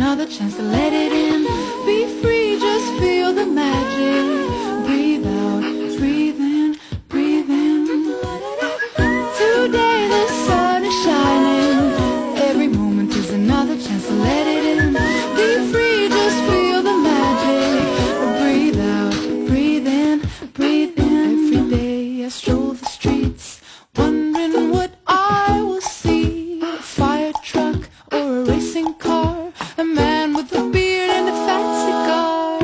another chance to let it in. Be free, just feel the magic. Breathe out, breathe in, breathe in. Today the sun is shining. Every moment is another chance to let it in. Be free, just feel the magic. Breathe out, breathe in, breathe in. Every day I stroll the streets, wondering what I will see. A fire truck or a racing car, a man with a beard and a fat cigar.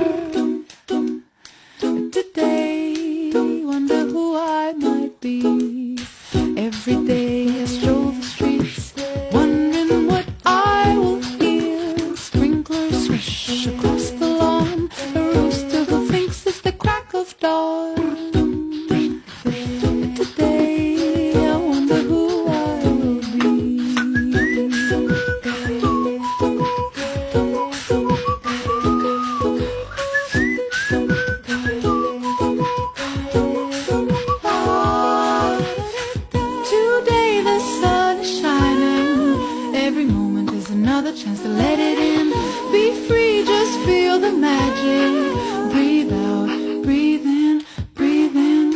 Today, wonder who I might be. Every day I stroll the streets, wondering what I will hear. Sprinklers swish across the lawn, a rooster who thinks it's the crack of dawn. Today I wonder who I will be. Today the sun is shining. Every moment is another chance to let it in. Be free, just feel the magic. Breathe out, breathe in, breathe in.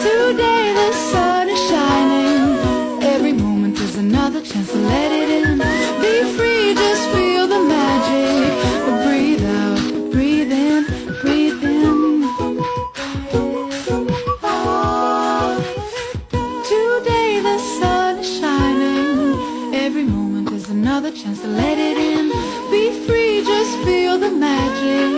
Today the sun is shining. Every moment is another chance to let it in. Be free, just feel the magic. Breathe out, breathe in, breathe in. Today the sun is shining. Every moment is another chance to let it in. Be free, just feel the magic.